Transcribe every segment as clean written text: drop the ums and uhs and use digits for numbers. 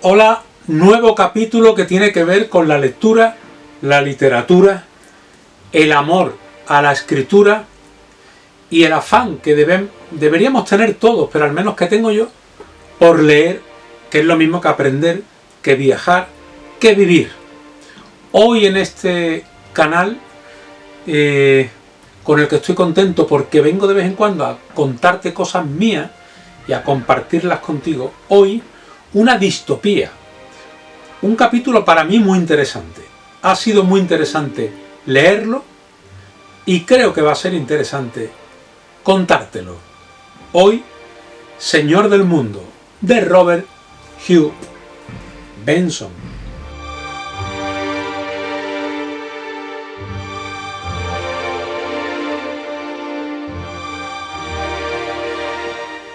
Hola, nuevo capítulo que tiene que ver con la lectura, la literatura, el amor a la escritura y el afán que deberíamos tener todos, pero al menos que tengo yo, por leer, que es lo mismo que aprender, que viajar, que vivir. Hoy en este canal, con el que estoy contento porque vengo de vez en cuando a contarte cosas mías y a compartirlas contigo, hoy una distopía. Un capítulo para mí muy interesante. Ha sido muy interesante leerlo y creo que va a ser interesante contártelo. Hoy, Señor del Mundo, de Robert Hugh Benson.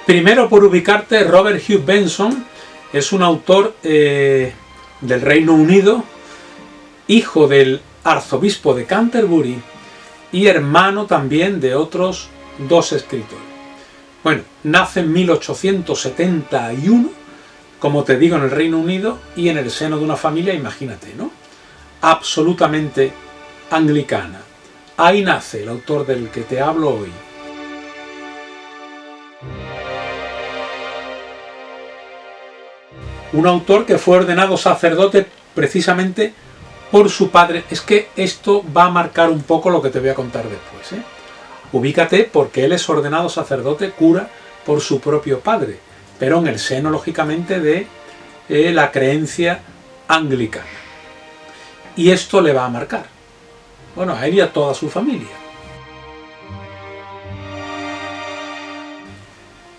Primero, por ubicarte, Robert Hugh Benson es un autor del Reino Unido, hijo del arzobispo de Canterbury y hermano también de otros dos escritores. Bueno, nace en 1871, como te digo, en el Reino Unido y en el seno de una familia, imagínate, ¿no? Absolutamente anglicana. Ahí nace el autor del que te hablo hoy. Un autor que fue ordenado sacerdote precisamente por su padre. Es que esto va a marcar un poco lo que te voy a contar después, ¿eh? Ubícate, porque él es ordenado sacerdote, cura, por su propio padre, pero en el seno, lógicamente, de la creencia anglicana. Y esto le va a marcar, bueno, a él y a toda su familia.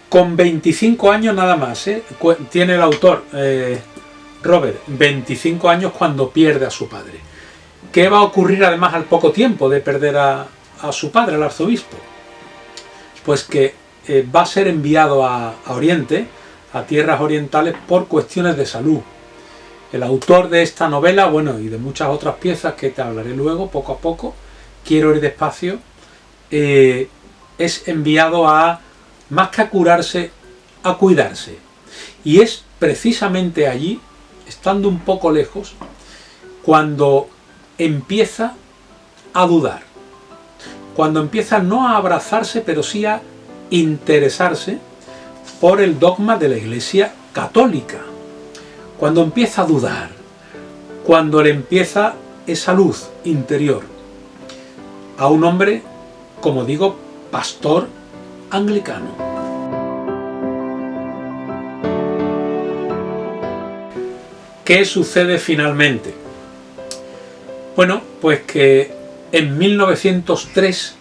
Con 25 años nada más, tiene el autor, Robert, 25 años cuando pierde a su padre. ¿Qué va a ocurrir además al poco tiempo de perder a su padre, al arzobispo? Pues que va a ser enviado a Oriente, a tierras orientales, por cuestiones de salud. El autor de esta novela, bueno, y de muchas otras piezas que te hablaré luego, poco a poco, quiero ir despacio, es enviado a, más que a curarse, a cuidarse. Y es precisamente allí, estando un poco lejos, cuando empieza a dudar. Cuando empieza no a abrazarse, pero sí a interesarse por el dogma de la Iglesia Católica. Cuando empieza a dudar, cuando le empieza esa luz interior a un hombre, como digo, pastor anglicano. ¿Qué sucede finalmente? Bueno, pues que en 1903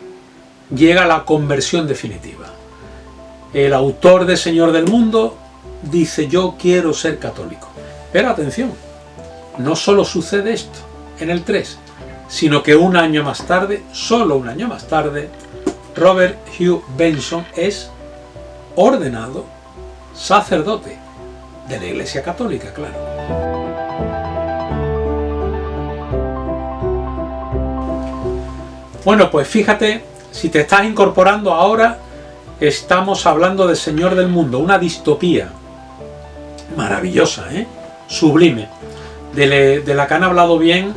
llega la conversión definitiva. El autor de Señor del Mundo dice: yo quiero ser católico. Pero atención, no solo sucede esto en el 3, sino que un año más tarde, solo un año más tarde, Robert Hugh Benson es ordenado sacerdote de la Iglesia Católica, claro. Bueno, pues fíjate, si te estás incorporando ahora, estamos hablando de Señor del Mundo, una distopía maravillosa, sublime, de la que han hablado bien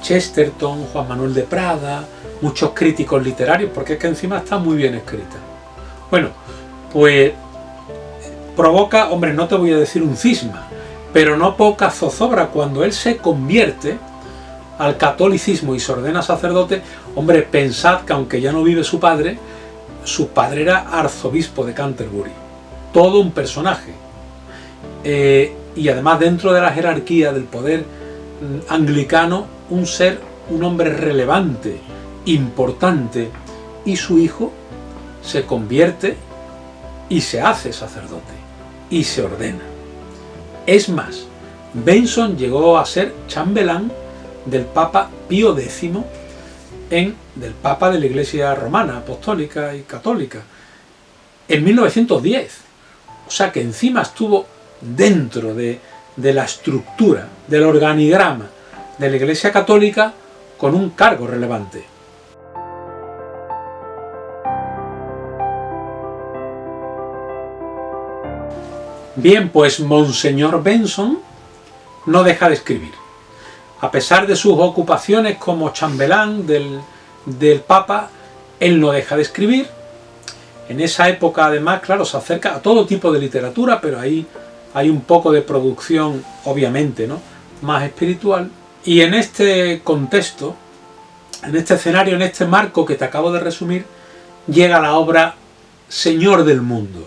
Chesterton, Juan Manuel de Prada, muchos críticos literarios, porque es que encima está muy bien escrita. Bueno, pues provoca, hombre, no te voy a decir un cisma, pero no poca zozobra cuando él se convierte al catolicismo y se ordena sacerdote. Hombre, pensad que aunque ya no vive su padre era arzobispo de Canterbury, todo un personaje, y además dentro de la jerarquía del poder anglicano, un hombre relevante, importante, y su hijo se convierte y se hace sacerdote y se ordena. Es más, Benson llegó a ser chambelán del Papa Pío X, del Papa de la Iglesia Romana, Apostólica y Católica, en 1910. O sea que encima estuvo dentro de la estructura, del organigrama de la Iglesia Católica, con un cargo relevante. Bien, pues Monseñor Benson no deja de escribir. A pesar de sus ocupaciones como chambelán del Papa, él no deja de escribir. En esa época, además, claro, se acerca a todo tipo de literatura, pero ahí hay un poco de producción, obviamente, ¿no?, más espiritual. Y en este contexto, en este escenario, en este marco que te acabo de resumir, llega la obra Señor del Mundo.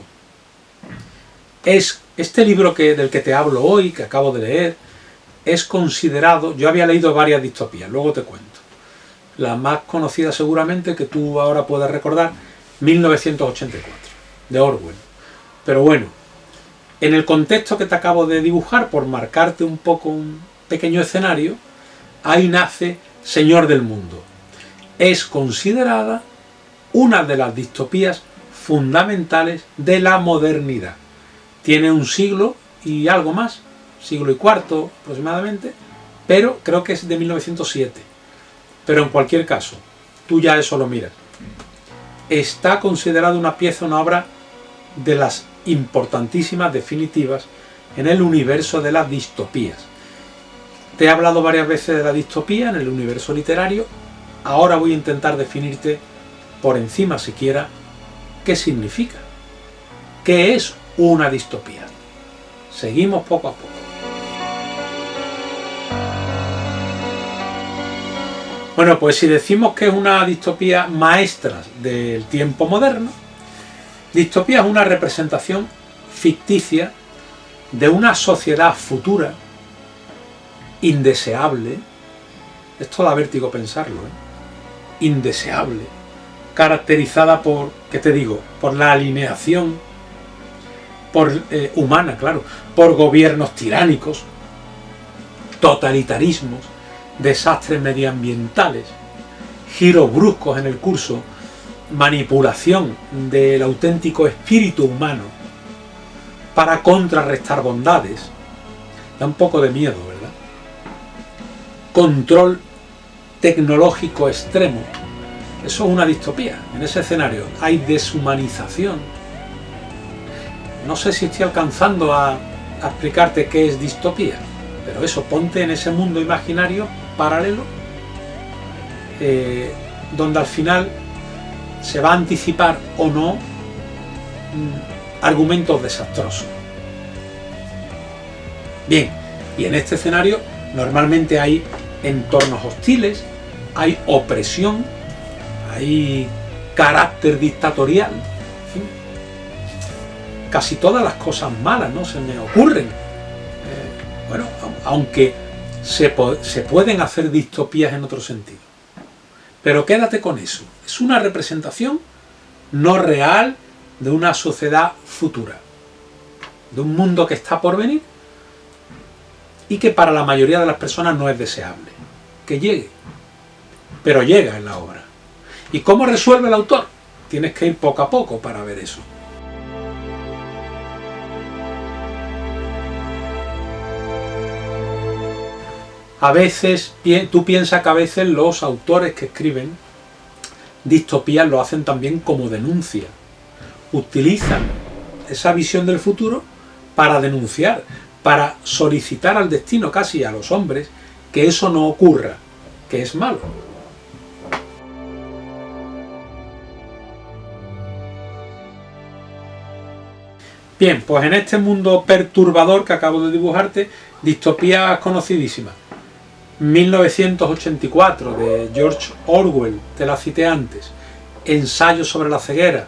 Es este libro del que te hablo hoy, que acabo de leer, es considerado, yo había leído varias distopías, luego te cuento. La más conocida seguramente, que tú ahora puedas recordar, 1984, de Orwell. Pero bueno, en el contexto que te acabo de dibujar, por marcarte un poco un pequeño escenario, ahí nace Señor del Mundo. Es considerada una de las distopías fundamentales de la modernidad. Tiene un siglo y algo más, siglo y cuarto aproximadamente, pero creo que es de 1907. Pero en cualquier caso, tú ya eso lo miras. Está considerada una pieza, una obra de las importantísimas, definitivas, en el universo de las distopías. Te he hablado varias veces de la distopía en el universo literario. Ahora voy a intentar definirte por encima siquiera qué significa. ¿Qué es una distopía? Seguimos poco a poco. Bueno, pues si decimos que es una distopía maestra del tiempo moderno, distopía es una representación ficticia de una sociedad futura, indeseable. Esto da vértigo pensarlo, indeseable, caracterizada por, ¿qué te digo?, por la alineación humana, claro, por gobiernos tiránicos, totalitarismos, desastres medioambientales, giros bruscos en el curso, manipulación del auténtico espíritu humano para contrarrestar bondades. Da un poco de miedo, ¿verdad? Control tecnológico extremo. Eso es una distopía. En ese escenario hay deshumanización. No sé si estoy alcanzando a explicarte qué es distopía, pero eso, ponte en ese mundo imaginario paralelo, donde al final se va a anticipar o no argumentos desastrosos. Bien, y en este escenario normalmente hay entornos hostiles, hay opresión, hay carácter dictatorial, en fin, casi todas las cosas malas, ¿no?, se me ocurren. Bueno, aunque se pueden hacer distopías en otro sentido. Pero quédate con eso. Es una representación no real de una sociedad futura, de un mundo que está por venir y que para la mayoría de las personas no es deseable que llegue, pero llega en la obra. ¿Y cómo resuelve el autor? Tienes que ir poco a poco para ver eso. A veces, tú piensas que a veces los autores que escriben distopías lo hacen también como denuncia. Utilizan esa visión del futuro para denunciar, para solicitar al destino, casi a los hombres, que eso no ocurra, que es malo. Bien, pues en este mundo perturbador que acabo de dibujarte, distopías conocidísimas. 1984, de George Orwell, te la cité antes. Ensayo sobre la ceguera,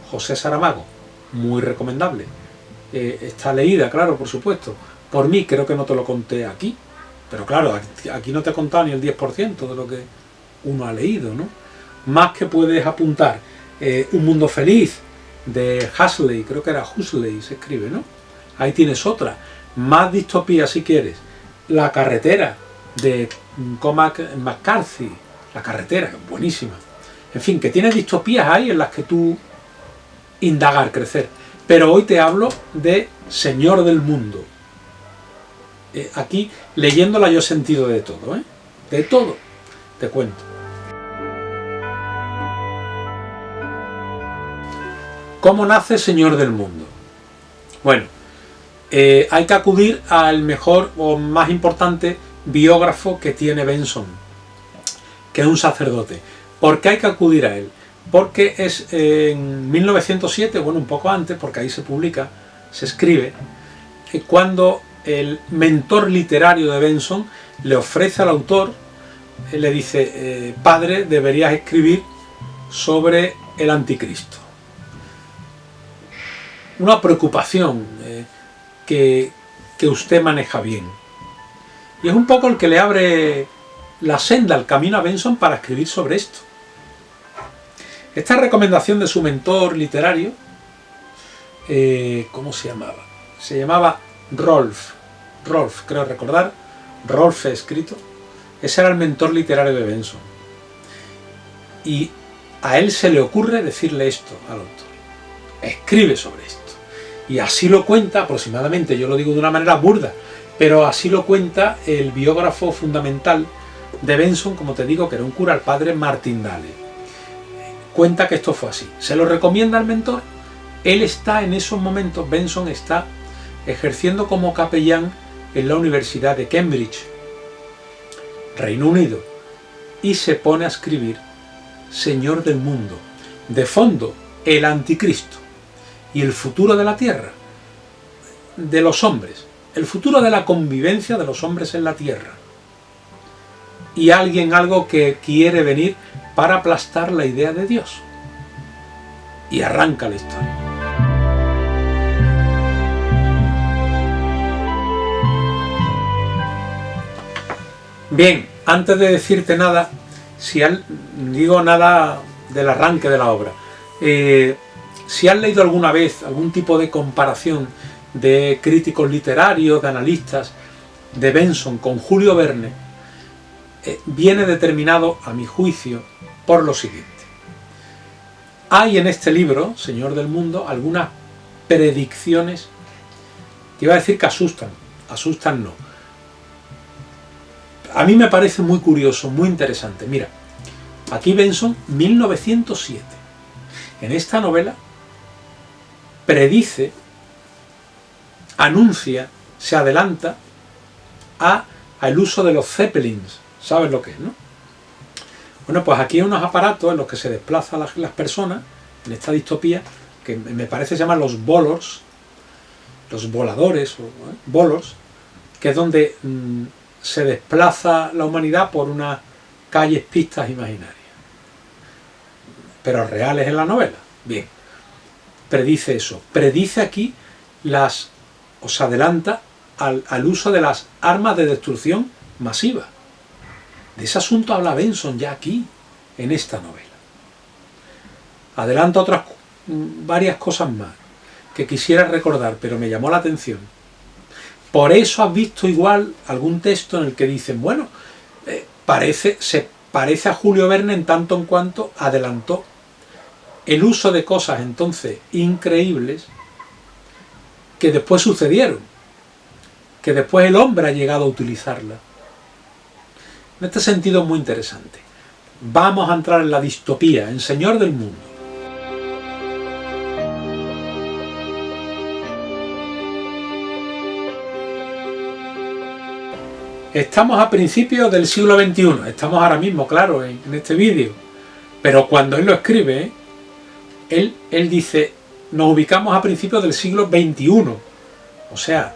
José Saramago, muy recomendable. Está leída, claro, por supuesto, por mí. Creo que no te lo conté aquí, pero claro, aquí no te he contado ni el 10% de lo que uno ha leído, ¿no? Más que puedes apuntar Un mundo feliz, de Huxley, creo que era Huxley, se escribe, ¿no? Ahí tienes otra. Más distopía si quieres. La carretera, de Cormac McCarthy, La carretera, buenísima. En fin, que tienes distopías ahí en las que tú indagar, crecer. Pero hoy te hablo de Señor del Mundo. Aquí, leyéndola, yo he sentido de todo, de todo, te cuento. ¿Cómo nace Señor del Mundo? Bueno, hay que acudir al mejor o más importante biógrafo que tiene Benson, que es un sacerdote. ¿Por qué hay que acudir a él? Porque es en 1907, bueno, un poco antes, porque ahí se publica, se escribe, cuando el mentor literario de Benson le ofrece al autor, le dice, padre, deberías escribir sobre el anticristo. Una preocupación que usted maneja bien. Y es un poco el que le abre la senda, el camino a Benson para escribir sobre esto. Esta recomendación de su mentor literario, ¿cómo se llamaba? Se llamaba Rolf, creo recordar, Rolf escrito. Ese era el mentor literario de Benson. Y a él se le ocurre decirle esto al autor. Escribe sobre esto. Y así lo cuenta aproximadamente, yo lo digo de una manera burda, pero así lo cuenta el biógrafo fundamental de Benson, como te digo, que era un cura, el padre Martin Dale. Cuenta que esto fue así. Se lo recomienda al mentor. Él está en esos momentos, Benson está ejerciendo como capellán en la Universidad de Cambridge, Reino Unido, y se pone a escribir Señor del mundo. De fondo, el anticristo y el futuro de la tierra, de los hombres, el futuro de la convivencia de los hombres en la tierra. Y algo que quiere venir para aplastar la idea de Dios. Y arranca la historia. Bien, antes de decirte nada, digo nada del arranque de la obra, si has leído alguna vez algún tipo de comparación de críticos literarios, de analistas, de Benson con Julio Verne, viene determinado, a mi juicio, por lo siguiente. Hay en este libro, Señor del Mundo, algunas predicciones que iba a decir que asustan no. A mí me parece muy curioso, muy interesante. Mira, aquí Benson, 1907. En esta novela predice, anuncia, se adelanta al uso de los Zeppelins. ¿Sabes lo que es, no? Bueno, pues aquí hay unos aparatos en los que se desplazan las personas, en esta distopía, que me parece se llaman los bolors, los voladores, bolors, que es donde se desplaza la humanidad por unas calles, pistas imaginarias, pero reales en la novela. Bien, predice eso, predice aquí os adelanta al uso de las armas de destrucción masiva. De ese asunto habla Benson ya aquí, en esta novela. Adelanta varias cosas más que quisiera recordar, pero me llamó la atención. Por eso has visto igual algún texto en el que dicen, bueno, se parece a Julio Verne en tanto en cuanto adelantó el uso de cosas entonces increíbles que después sucedieron, que después el hombre ha llegado a utilizarlas. En este sentido es muy interesante. Vamos a entrar en la distopía, en Señor del Mundo. Estamos a principios del siglo XXI, estamos ahora mismo, claro, en este vídeo, pero cuando él lo escribe, él dice, nos ubicamos a principios del siglo XXI, o sea,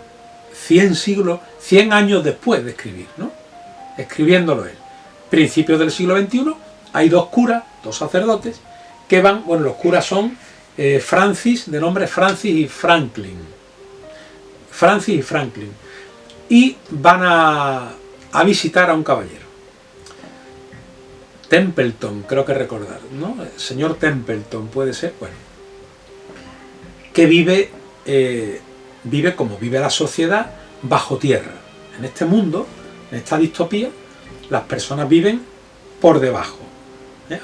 100 años después de escribir, ¿no? Escribiéndolo él. Principios del siglo XXI, hay dos curas, dos sacerdotes, que van, bueno, los curas son Francis, de nombre Francis y Franklin. Francis y Franklin. Y van a visitar a un caballero. Templeton, creo que recordar, ¿no? El señor Templeton, puede ser, bueno. Que vive como vive la sociedad bajo tierra. En este mundo, en esta distopía, las personas viven por debajo.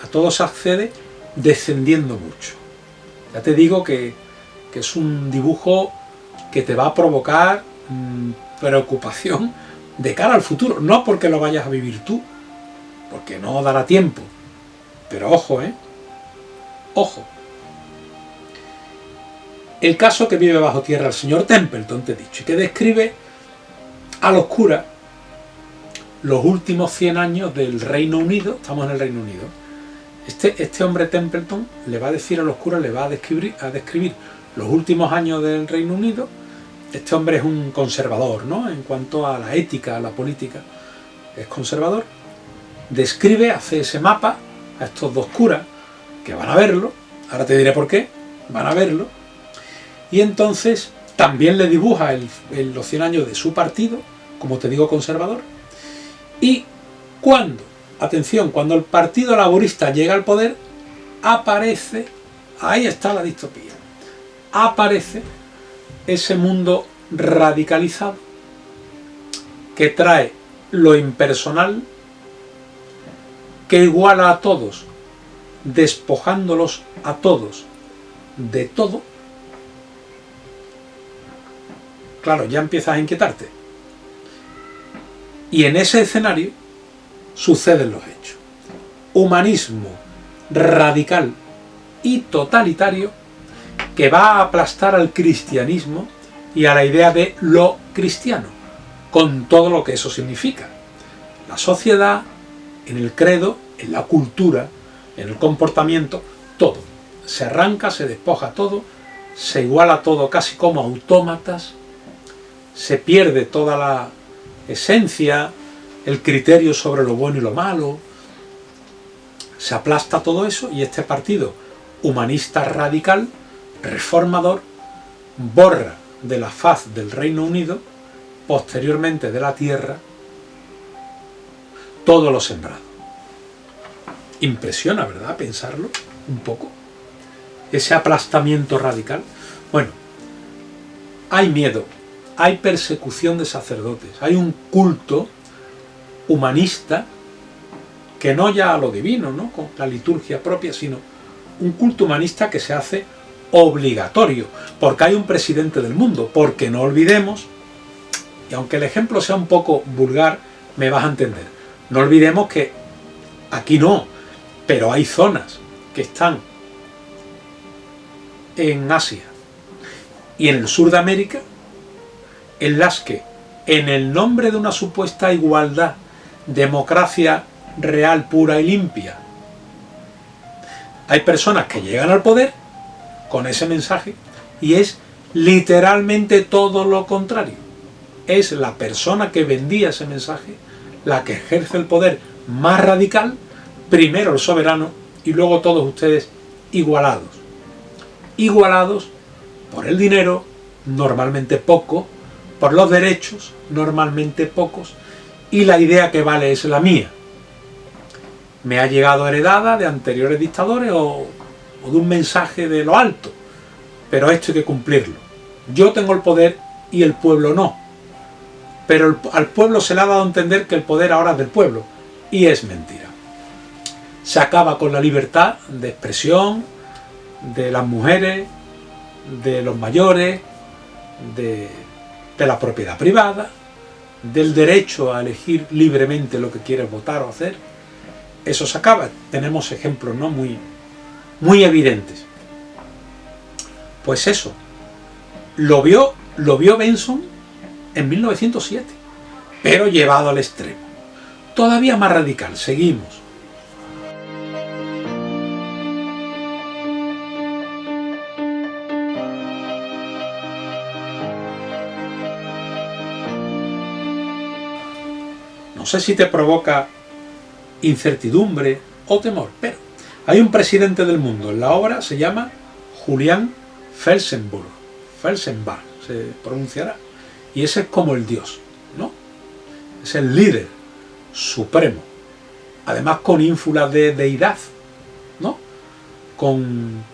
A todo se accede descendiendo mucho. Ya te digo que es un dibujo que te va a provocar preocupación de cara al futuro. No porque lo vayas a vivir tú, porque no dará tiempo. Pero ojo, ojo. El caso que vive bajo tierra el señor Templeton, te he dicho, y que describe a los curas los últimos 100 años del Reino Unido. Estamos en el Reino Unido. Este hombre Templeton le va a decir a los curas, le va a describir los últimos años del Reino Unido. Este hombre es un conservador, ¿no? En cuanto a la ética, a la política, es conservador. Describe, hace ese mapa a estos dos curas que van a verlo. Ahora te diré por qué. Van a verlo. Y entonces también le dibuja los 100 años de su partido, como te digo, conservador. Y cuando el Partido Laborista llega al poder, aparece, ahí está la distopía, aparece ese mundo radicalizado que trae lo impersonal, que iguala a todos, despojándolos a todos de todo. Claro, ya empiezas a inquietarte. Y en ese escenario suceden los hechos. Humanismo radical y totalitario que va a aplastar al cristianismo y a la idea de lo cristiano, con todo lo que eso significa. La sociedad, en el credo, en la cultura, en el comportamiento, todo. Se arranca, se despoja todo, se iguala todo casi como autómatas, se pierde toda la esencia, el criterio sobre lo bueno y lo malo, se aplasta todo eso y este partido humanista radical, reformador, borra de la faz del Reino Unido, posteriormente de la tierra, todo lo sembrado. Impresiona, ¿verdad?, pensarlo un poco. Ese aplastamiento radical. Bueno, hay miedo, hay persecución de sacerdotes, hay un culto humanista que no ya a lo divino, ¿no?, con la liturgia propia, sino un culto humanista que se hace obligatorio, porque hay un presidente del mundo, porque no olvidemos, y aunque el ejemplo sea un poco vulgar, me vas a entender, no olvidemos que aquí no, pero hay zonas que están en Asia y en el sur de América, en las que, en el nombre de una supuesta igualdad, democracia real, pura y limpia, hay personas que llegan al poder con ese mensaje y es literalmente todo lo contrario. Es la persona que vendía ese mensaje la que ejerce el poder más radical, primero el soberano y luego todos ustedes igualados. Igualados por el dinero, normalmente poco, por los derechos, normalmente pocos, y la idea que vale es la mía. Me ha llegado heredada de anteriores dictadores o de un mensaje de lo alto, pero esto hay que cumplirlo. Yo tengo el poder y el pueblo no, pero al pueblo se le ha dado a entender que el poder ahora es del pueblo, y es mentira. Se acaba con la libertad de expresión de las mujeres, de los mayores, de la propiedad privada, del derecho a elegir libremente lo que quieres votar o hacer. Eso se acaba. Tenemos ejemplos, ¿no?, muy evidentes. Pues eso, lo vio Benson en 1907, pero llevado al extremo. Todavía más radical, seguimos. No sé si te provoca incertidumbre o temor, pero hay un presidente del mundo, en la obra se llama Julian Felsenburg se pronunciará, y ese es como el dios, ¿no? Es el líder supremo, además con ínfulas de deidad, ¿no?, con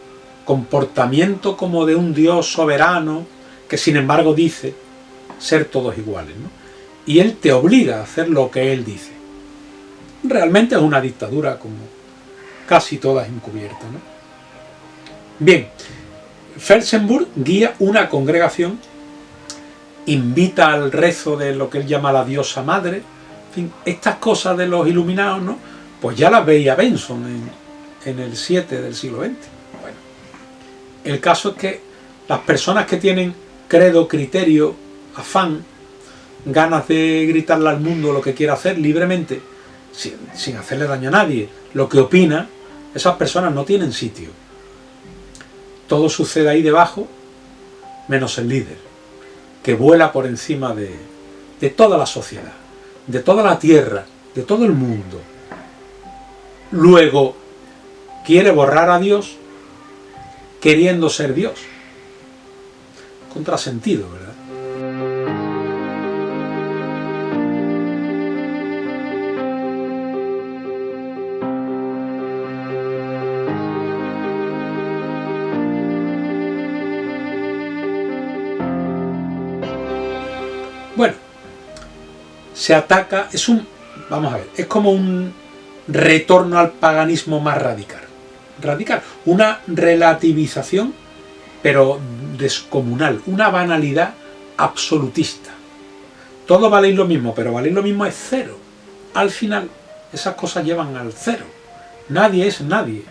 comportamiento como de un dios soberano que sin embargo dice ser todos iguales, ¿no? Y él te obliga a hacer lo que él dice. Realmente es una dictadura como casi todas encubiertas, ¿no? Bien, Felsenburg guía una congregación, invita al rezo de lo que él llama la diosa madre, en fin, estas cosas de los iluminados, ¿no?, pues ya las veía Benson en el 7 del siglo XX. Bueno, el caso es que Las personas que tienen credo, criterio, afán, ganas de gritarle al mundo lo que quiera hacer libremente, sin hacerle daño a nadie, lo que opina, esas personas no tienen sitio. Todo sucede ahí debajo, menos el líder, que vuela por encima de toda la sociedad, de toda la tierra, de todo el mundo. Luego quiere borrar a Dios queriendo ser Dios. Contrasentido, ¿verdad? Bueno, se ataca, vamos a ver, es como un retorno al paganismo más radical, una relativización, pero descomunal, una banalidad absolutista. Todo valéis lo mismo, pero valéis lo mismo es cero. Al final, esas cosas llevan al cero. Nadie es nadie.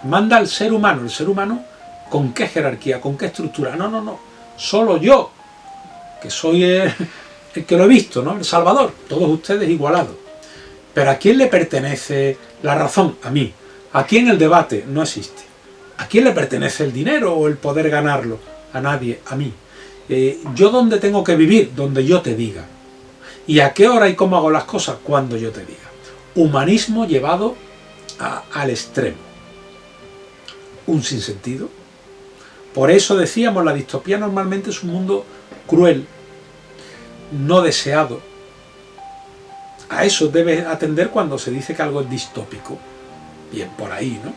Manda al ser humano. El ser humano, ¿con qué jerarquía? ¿Con qué estructura? No. Solo yo, que soy el que lo he visto, ¿no? El Salvador. Todos ustedes igualados. Pero ¿a quién le pertenece la razón? A mí. Aquí en el debate no existe. ¿A quién le pertenece el dinero o el poder ganarlo? A nadie, a mí. ¿Yo dónde tengo que vivir? Donde yo te diga. ¿Y a qué hora y cómo hago las cosas? Cuando yo te diga. Humanismo llevado al extremo. Un sinsentido. Por eso decíamos, la distopía normalmente es un mundo cruel, no deseado. A eso debe atender cuando se dice que algo es distópico. Bien, por ahí, ¿no?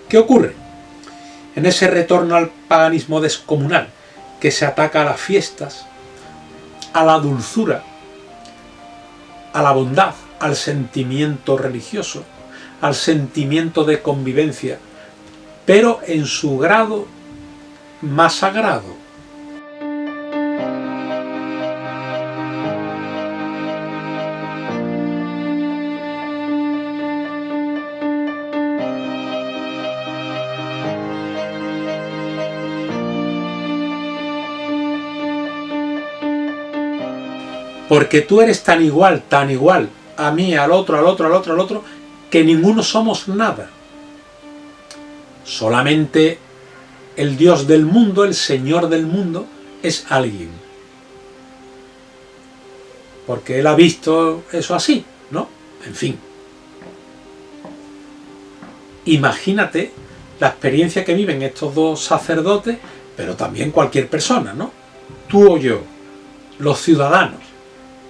¿Qué ocurre? En ese retorno al paganismo descomunal, que se ataca a las fiestas, a la dulzura, a la bondad, al sentimiento religioso, al sentimiento de convivencia, pero en su grado más sagrado. Porque tú eres tan igual a mí, al otro, que ninguno somos nada. Solamente el Dios del mundo, el Señor del mundo, es alguien. Porque Él ha visto eso así, ¿no? En fin. Imagínate la experiencia que viven estos dos sacerdotes, pero también cualquier persona, ¿no? Tú o yo, los ciudadanos,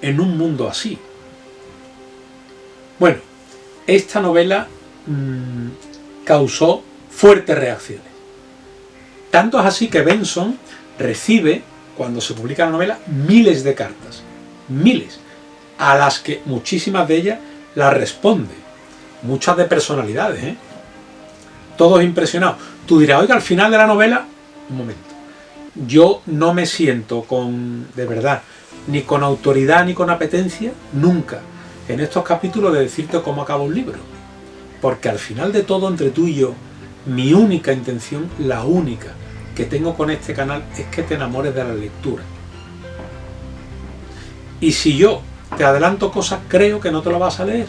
en un mundo así. Bueno, esta novela causó fuertes reacciones. Tanto es así que Benson recibe, cuando se publica la novela, miles de cartas. Miles. A las que muchísimas de ellas las responde. Muchas de personalidades, ¿eh? Todos impresionados. Tú dirás, oiga, al final de la novela, un momento, yo no me siento de verdad, ni con autoridad ni con apetencia, nunca, en estos capítulos de decirte cómo acaba un libro. Porque al final de todo, entre tú y yo, mi única intención, la única que tengo con este canal, es que te enamores de la lectura. Y si yo te adelanto cosas, creo que no te lo vas a leer.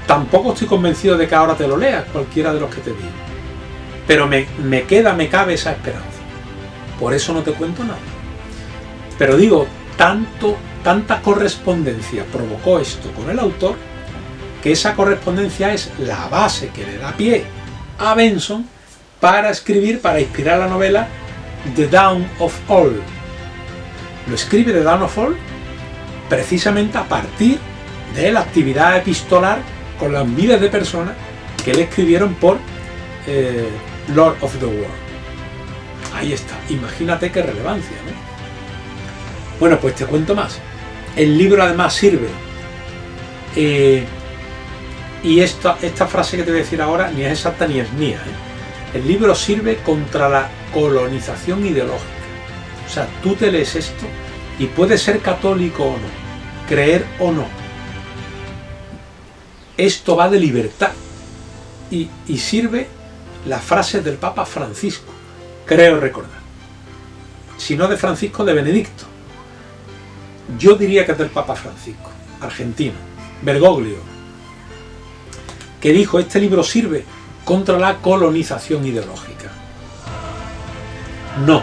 Tampoco estoy convencido de que ahora te lo leas, cualquiera de los que te digo. Pero me cabe esa esperanza. Por eso no te cuento nada. Pero digo, tanta correspondencia provocó esto con el autor, que esa correspondencia es la base que le da pie a Benson para escribir, para inspirar la novela The Dawn of All. Lo escribe The Dawn of All precisamente a partir de la actividad epistolar con las miles de personas que le escribieron por Lord of the World. Ahí está, imagínate qué relevancia, ¿no? Bueno, pues te cuento más. El libro además sirve, y esta frase que te voy a decir ahora ni es exacta ni es mía, ¿eh? El libro sirve contra la colonización ideológica. O sea, tú te lees esto y puedes ser católico o no, creer o no. Esto va de libertad. Y sirve la frase del Papa Francisco. creo recordar. Si no de Francisco, de Benedicto. Yo diría que es del Papa Francisco, argentino, Bergoglio, que dijo: este libro sirve contra la colonización ideológica. No,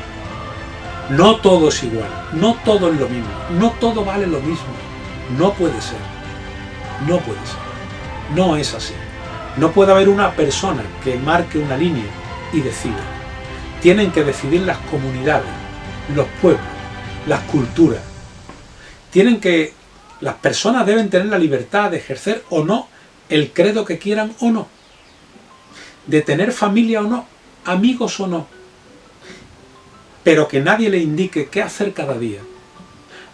no todo es igual, no todo es lo mismo, no todo vale lo mismo. No puede ser, no puede ser, no es así. No puede haber una persona que marque una línea y decida. Tienen que decidir las comunidades, los pueblos, las culturas. Las personas deben tener la libertad de ejercer o no el credo que quieran o no, de tener familia o no, amigos o no, pero que nadie le indique qué hacer cada día,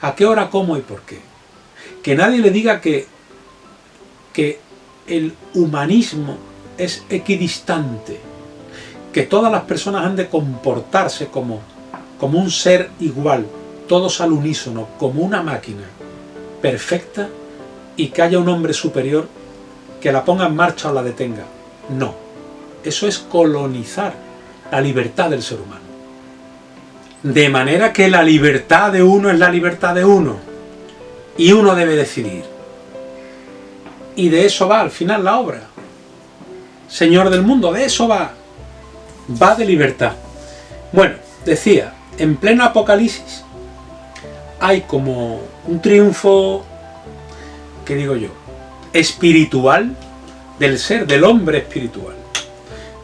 a qué hora, cómo y por qué. Que nadie le diga que el humanismo es equidistante, que todas las personas han de comportarse como un ser igual, todos al unísono, como una máquina perfecta, y que haya un hombre superior que la ponga en marcha o la detenga. No, eso es colonizar la libertad del ser humano. De manera que la libertad de uno es la libertad de uno, y uno debe decidir. Y de eso va al final la obra. Señor del mundo, de eso va. Va de libertad. Bueno, decía, en pleno Apocalipsis hay como un triunfo, ¿qué digo yo?, espiritual del ser, del hombre espiritual.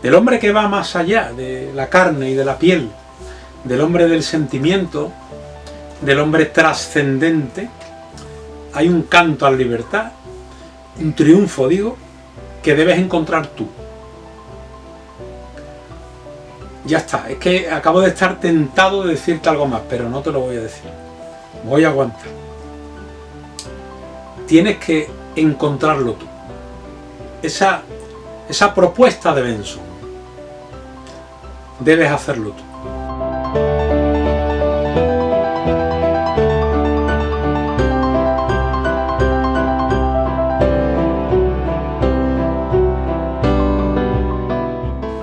Del hombre que va más allá de la carne y de la piel. Del hombre del sentimiento, del hombre trascendente. Hay un canto a la libertad, un triunfo, digo, que debes encontrar tú. Ya está, es que acabo de estar tentado de decirte algo más, pero no te lo voy a decir. Voy a aguantar. Tienes que encontrarlo tú. Esa propuesta de Benson, debes hacerlo tú.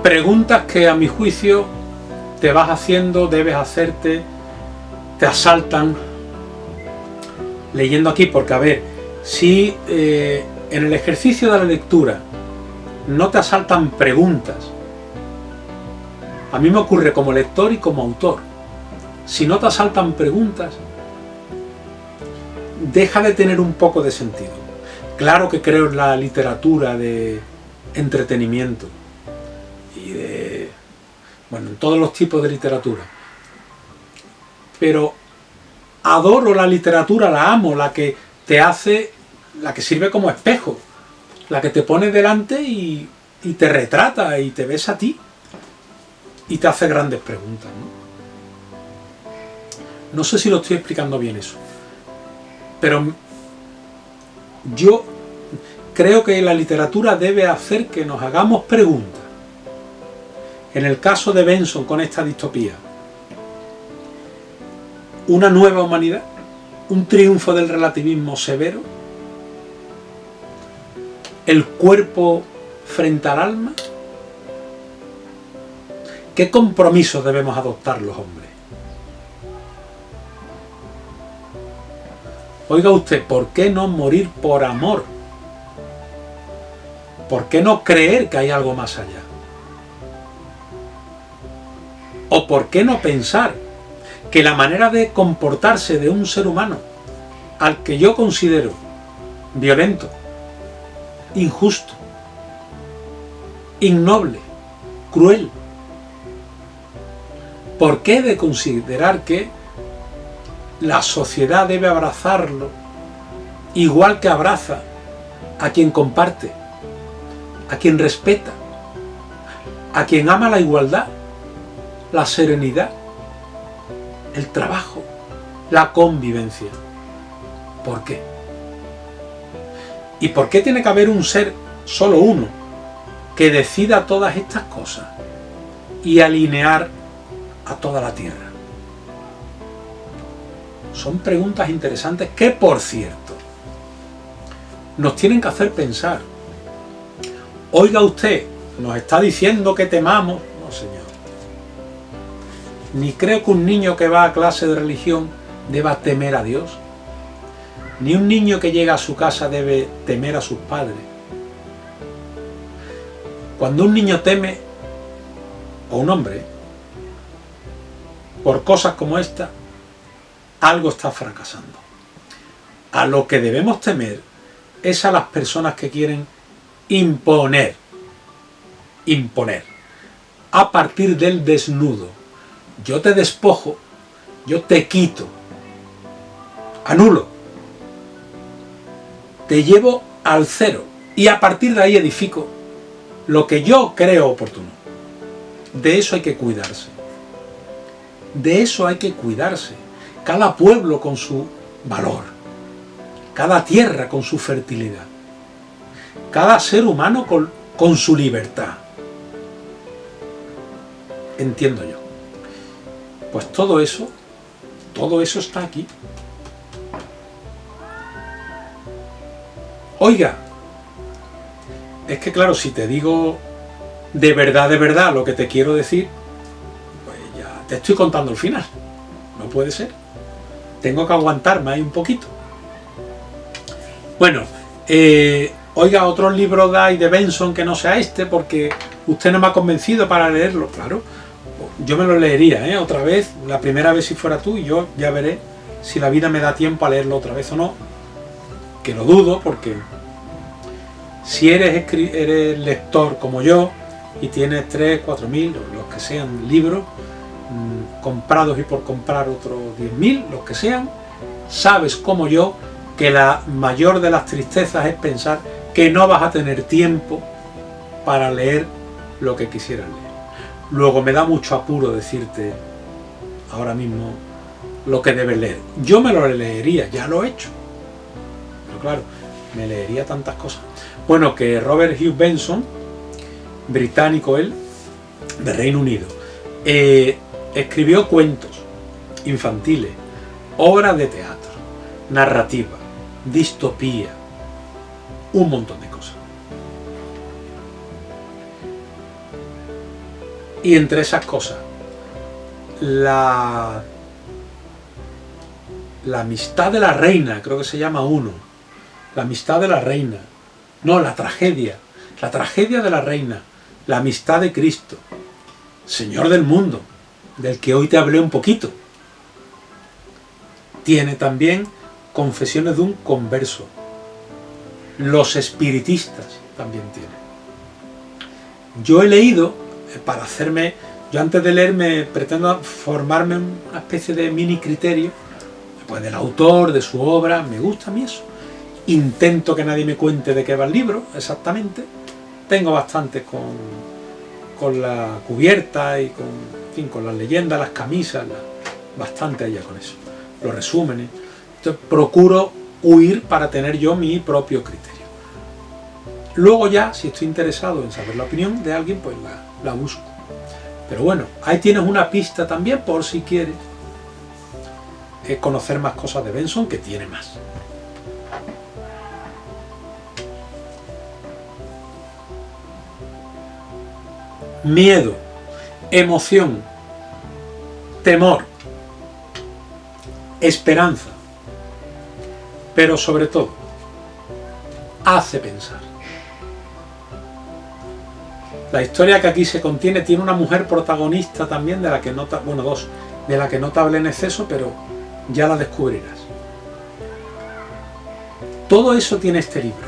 Preguntas que a mi juicio te vas haciendo, debes hacerte, te asaltan leyendo aquí, porque a ver, si en el ejercicio de la lectura no te asaltan preguntas, a mí me ocurre como lector y como autor, si no te asaltan preguntas, deja de tener un poco de sentido. Claro que creo en la literatura de entretenimiento, en todos los tipos de literatura, pero adoro la literatura, la amo, la que te hace, la que sirve como espejo, la que te pone delante y te retrata y te ves a ti y te hace grandes preguntas, ¿no? No sé si lo estoy explicando bien eso, pero yo creo que la literatura debe hacer que nos hagamos preguntas. En el caso de Benson con esta distopía, una nueva humanidad, un triunfo del relativismo severo, el cuerpo frente al alma. ¿Qué compromisos debemos adoptar los hombres? Oiga usted, ¿por qué no morir por amor? ¿Por qué no creer que hay algo más allá? ¿O por qué no pensar que la manera de comportarse de un ser humano al que yo considero violento, injusto, ignoble, cruel, ¿por qué de considerar que la sociedad debe abrazarlo igual que abraza a quien comparte, a quien respeta, a quien ama la igualdad, la serenidad, el trabajo, la convivencia? ¿Por qué? ¿Y por qué tiene que haber un ser, solo uno, que decida todas estas cosas y alinear a toda la tierra? Son preguntas interesantes que, por cierto, nos tienen que hacer pensar. Oiga usted, nos está diciendo que temamos. No, señor. Ni creo que un niño que va a clase de religión deba temer a Dios. Ni un niño que llega a su casa debe temer a sus padres. Cuando un niño teme, o un hombre, por cosas como esta, algo está fracasando. A lo que debemos temer es a las personas que quieren imponer, a partir del desnudo. Yo te despojo, yo te quito, anulo, te llevo al cero y a partir de ahí edifico lo que yo creo oportuno. De eso hay que cuidarse. De eso hay que cuidarse. Cada pueblo con su valor, cada tierra con su fertilidad, cada ser humano con su libertad. Entiendo yo. Pues todo eso está aquí. Oiga, es que claro, si te digo de verdad lo que te quiero decir, pues ya te estoy contando el final. No puede ser. Tengo que aguantarme ahí un poquito. Bueno, oiga, otros libros de Benson que no sea este, porque usted no me ha convencido para leerlo. Claro, yo me lo leería, otra vez, la primera vez si fuera tú, y yo ya veré si la vida me da tiempo a leerlo otra vez o no, que lo dudo, porque si eres lector como yo y tienes 3, 4 mil, o los que sean libros comprados y por comprar otros 10.000, los que sean, sabes como yo que la mayor de las tristezas es pensar que no vas a tener tiempo para leer lo que quisieras leer. Luego me da mucho apuro decirte ahora mismo lo que debes leer. Yo me lo leería, ya lo he hecho, pero claro, me leería tantas cosas. Bueno, que Robert Hugh Benson, británico él, de Reino Unido, escribió cuentos infantiles, obras de teatro, narrativa, distopía, un montón de cosas. Y entre esas cosas, la amistad de la reina, creo que se llama uno, la amistad de la reina, no, la tragedia de la reina, la amistad de Cristo, Señor del mundo, del que hoy te hablé un poquito. Tiene también Confesiones de un converso. Los espiritistas también tienen. Yo he leído, para hacerme, yo antes de leerme pretendo formarme una especie de mini criterio, pues del autor, de su obra, me gusta a mí eso. Intento que nadie me cuente de qué va el libro, exactamente. Tengo bastante con la cubierta y con las leyendas, las camisas, bastante allá con eso. Los resúmenes. Entonces procuro huir para tener yo mi propio criterio. Luego ya, si estoy interesado en saber la opinión de alguien, pues la busco. Pero bueno, ahí tienes una pista también por si quieres conocer más cosas de Benson, que tiene más. Miedo, emoción, temor, esperanza, pero sobre todo, hace pensar. La historia que aquí se contiene tiene una mujer protagonista también, de la que no, bueno, dos, de la que no te hablé en exceso, pero ya la descubrirás. Todo eso tiene este libro.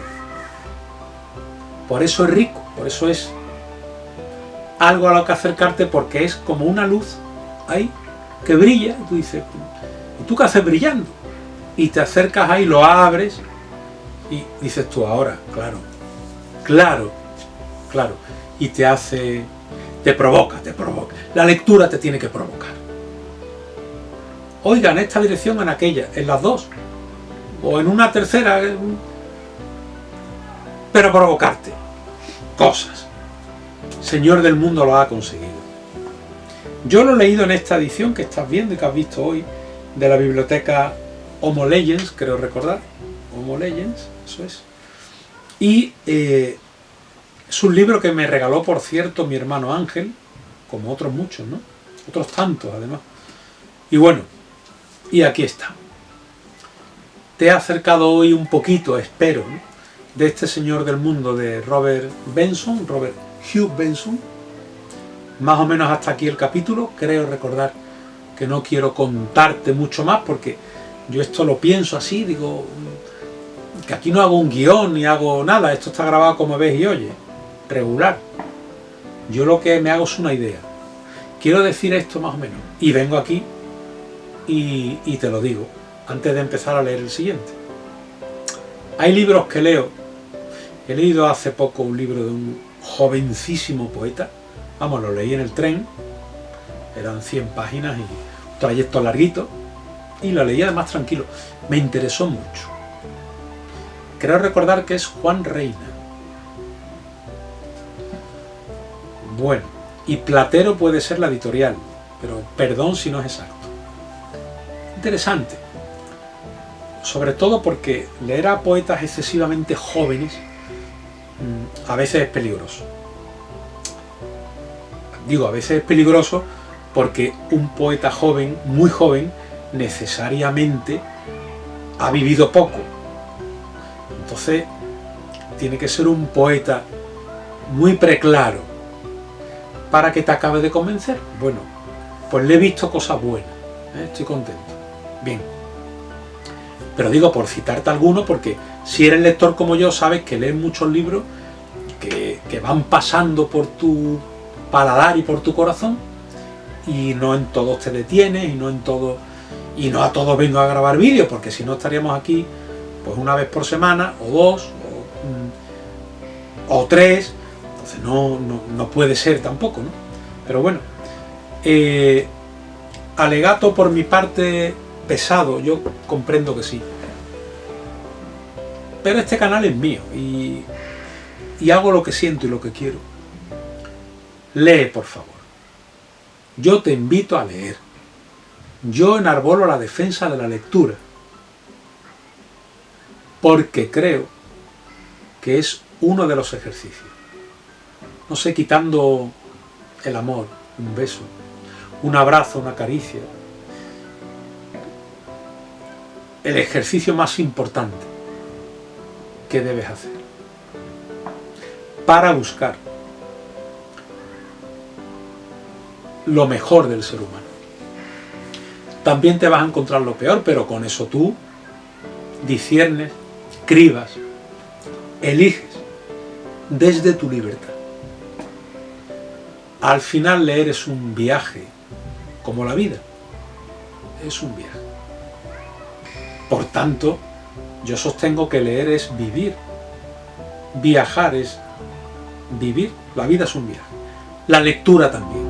Por eso es rico, por eso es algo a lo que acercarte, porque es como una luz ahí que brilla, y tú dices, ¿y tú qué haces brillando? Y te acercas ahí, lo abres y dices tú, ahora, claro, y te provoca. La lectura te tiene que provocar. Oiga, en esta dirección, en aquella, en las dos, o en una tercera, pero provocarte cosas. Señor del mundo lo ha conseguido. Yo lo he leído en esta edición que estás viendo y que has visto hoy, de la biblioteca Homo Legends, creo recordar. Homo Legends, eso es. Y es un libro que me regaló, por cierto, mi hermano Ángel, como otros muchos, ¿no? otros tantos además. Y bueno, y aquí está. Te he acercado hoy un poquito, espero, ¿no?, de este señor del mundo de Robert Hugh Benson. Más o menos hasta aquí el capítulo. Creo recordar que no quiero contarte mucho más porque yo esto lo pienso así, digo que aquí no hago un guión ni hago nada, esto está grabado como ves y oyes, regular. Yo lo que me hago es una idea. Quiero decir esto más o menos y vengo aquí y te lo digo antes de empezar a leer el siguiente. Hay libros que leo. He leído hace poco un libro de un jovencísimo poeta. Vamos, lo leí en el tren. Eran 100 páginas y un trayecto larguito. Y lo leí además tranquilo. Me interesó mucho. Creo recordar que es Juan Reina. Bueno, y Platero puede ser la editorial, pero perdón si no es exacto. Interesante. Sobre todo porque leer a poetas excesivamente jóvenes a veces es peligroso. Digo, a veces es peligroso porque un poeta joven, muy joven, necesariamente ha vivido poco. Entonces, tiene que ser un poeta muy preclaro para que te acabe de convencer. Bueno, pues le he visto cosas buenas, estoy contento. Bien. Pero digo, por citarte alguno, porque si eres lector como yo, sabes que lees muchos libros que van pasando por tu paladar y por tu corazón, y no en todos te detienes, y no a todos vengo a grabar vídeos, porque si no estaríamos aquí pues una vez por semana, o dos, o tres, entonces no puede ser tampoco, ¿no? Pero bueno, alegato por mi parte pesado, yo comprendo que sí. Pero este canal es mío y hago lo que siento y lo que quiero. Lee, por favor. Yo te invito a leer. Yo enarbolo la defensa de la lectura. Porque creo que es uno de los ejercicios. No sé, quitando el amor, un beso, un abrazo, una caricia. El ejercicio más importante que debes hacer para buscar lo mejor del ser humano. También te vas a encontrar lo peor, pero con eso tú disciernes, cribas, eliges desde tu libertad. Al final leer es un viaje, como la vida, es un viaje. Por tanto, yo sostengo que leer es vivir, viajar es vivir, la vida es un viaje, la lectura también.